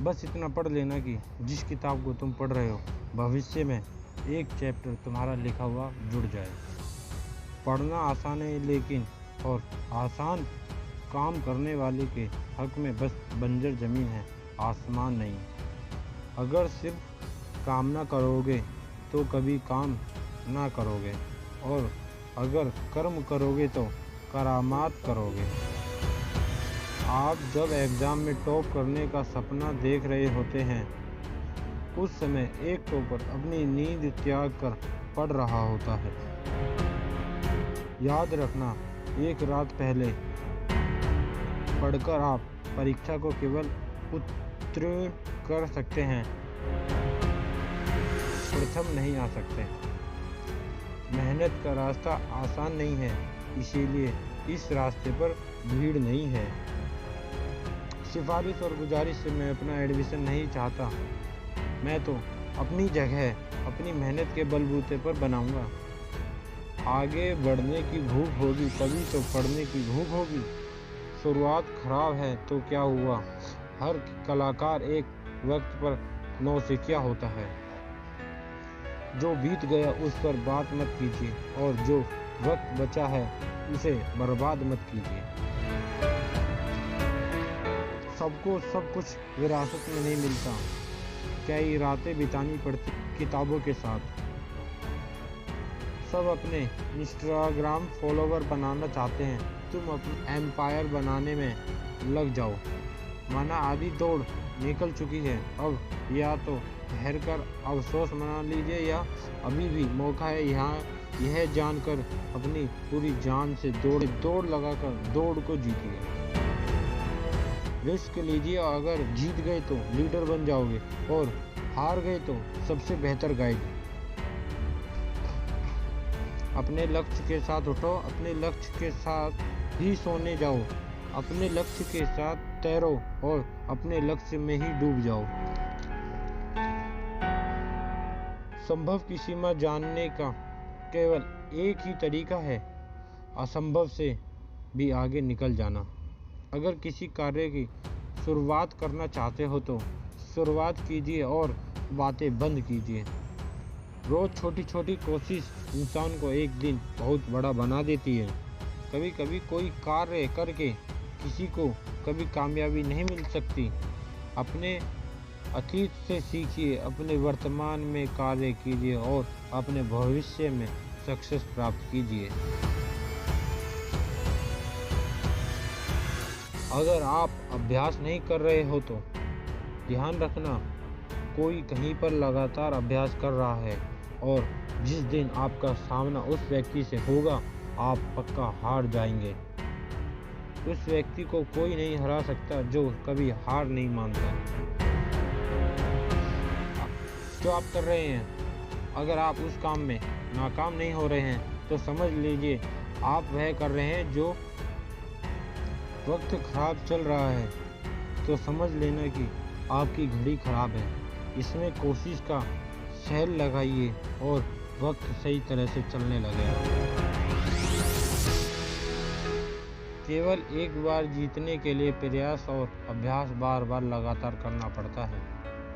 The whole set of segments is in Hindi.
बस इतना पढ़ लेना कि जिस किताब को तुम पढ़ रहे हो भविष्य में एक चैप्टर तुम्हारा लिखा हुआ जुड़ जाए। पढ़ना आसान है लेकिन और आसान काम करने वाले के हक में बस बंजर ज़मीन है, आसमान नहीं। अगर सिर्फ कामना करोगे तो कभी काम ना करोगे, और अगर कर्म करोगे तो करामात करोगे। आप जब एग्ज़ाम में टॉप करने का सपना देख रहे होते हैं उस समय एक टॉपर अपनी नींद त्याग कर पढ़ रहा होता है। याद रखना, एक रात पहले पढ़कर आप परीक्षा को केवल उत्तीर्ण कर सकते हैं, प्रथम नहीं आ सकते। मेहनत का रास्ता आसान नहीं है, इसीलिए इस रास्ते पर भीड़ नहीं है। सिफारिश और गुजारिश से मैं अपना एडमिशन नहीं चाहता। मैं तो अपनी जगह अपनी मेहनत के बलबूते पर बनाऊंगा। आगे बढ़ने की भूख होगी तभी तो पढ़ने की भूख होगी। शुरुआत खराब है तो क्या हुआ, हर कलाकार एक वक्त पर नौसिखिया होता है। जो बीत गया उस पर बात मत कीजिए, और जो वक्त बचा है उसे बर्बाद मत कीजिए। सबको सब कुछ विरासत में नहीं मिलता, कई रातें बितानी पड़ती किताबों के साथ। सब अपने इंस्टाग्राम फॉलोवर बनाना चाहते हैं, तुम अपना एम्पायर बनाने में लग जाओ। माना आधी दौड़ निकल चुकी है, अब या तो ठहर कर अफसोस मना लीजिए या अभी भी मौका है यह जानकर अपनी पूरी जान से दौड़ लगाकर दौड़ को जीतिए। रिस्क लीजिए, अगर जीत गए तो लीडर बन जाओगे और हार गए तो सबसे बेहतर गाइड। अपने लक्ष्य के साथ उठो, अपने लक्ष्य के साथ ही सोने जाओ, अपने लक्ष्य के साथ तैरो और अपने लक्ष्य में ही डूब जाओ। संभव की सीमा जानने का केवल एक ही तरीका है, असंभव से भी आगे निकल जाना। अगर किसी कार्य की शुरुआत करना चाहते हो तो शुरुआत कीजिए और बातें बंद कीजिए। रोज़ छोटी छोटी कोशिश इंसान को एक दिन बहुत बड़ा बना देती है। कभी कभी कोई कार्य करके किसी को कभी कामयाबी नहीं मिल सकती। अपने अतीत से सीखिए, अपने वर्तमान में कार्य कीजिए और अपने भविष्य में सक्सेस प्राप्त कीजिए। अगर आप अभ्यास नहीं कर रहे हो तो ध्यान रखना, कोई कहीं पर लगातार अभ्यास कर रहा है, और जिस दिन आपका सामना उस व्यक्ति से होगा आप पक्का हार जाएंगे। उस व्यक्ति को कोई नहीं हरा सकता जो कभी हार नहीं मानता। जो आप कर रहे हैं, अगर आप उस काम में नाकाम नहीं हो रहे हैं तो समझ लीजिए आप वह कर रहे हैं जो वक्त खराब चल रहा है तो समझ लेना कि आपकी घड़ी खराब है। इसमें कोशिश का सेल लगाइए और वक्त सही तरह से चलने लगेगा। केवल एक बार जीतने के लिए प्रयास और अभ्यास बार बार लगातार करना पड़ता है।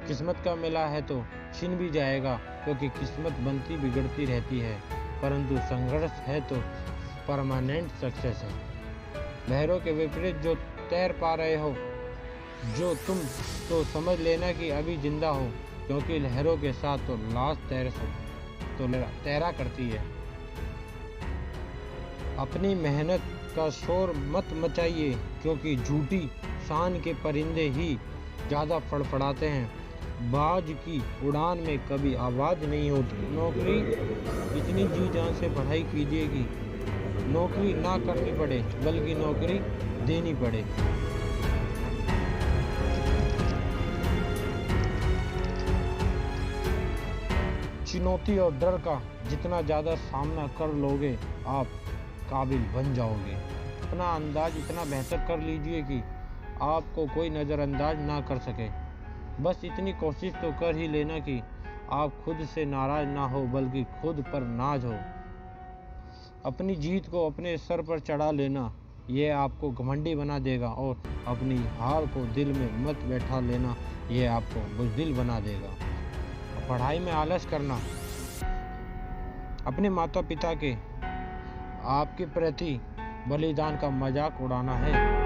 किस्मत का मिला है तो छिन भी जाएगा, क्योंकि किस्मत बनती बिगड़ती रहती है, परंतु संघर्ष है तो परमानेंट सक्सेस है। लहरों के विपरीत जो तैर पा रहे हो जो तुम, तो समझ लेना कि अभी जिंदा हो, क्योंकि लहरों के साथ तो लाश तैरा करती है। अपनी मेहनत का शोर मत मचाइए, क्योंकि झूठी शान के परिंदे ही ज़्यादा फड़फड़ाते हैं। बाज की उड़ान में कभी आवाज़ नहीं होती। नौकरी इतनी जी जान से पढ़ाई कीजिए कि नौकरी ना करनी पड़े, बल्कि नौकरी देनी पड़े। चुनौती और डर का जितना ज़्यादा सामना कर लोगे आप काबिल बन जाओगे। अपना अंदाज इतना बेहतर कर लीजिए कि आपको कोई नज़रअंदाज ना कर सके। बस इतनी कोशिश तो कर ही लेना कि आप खुद से नाराज़ ना हो, बल्कि खुद पर नाज हो। अपनी जीत को अपने सर पर चढ़ा लेना, ये आपको घमंडी बना देगा और अपनी हार को दिल में मत बैठा लेना, ये आपको बुज़दिल बना देगा। पढ़ाई में आलस करना, अपने माता पिता के आपके प्रति बलिदान का मजाक उड़ाना है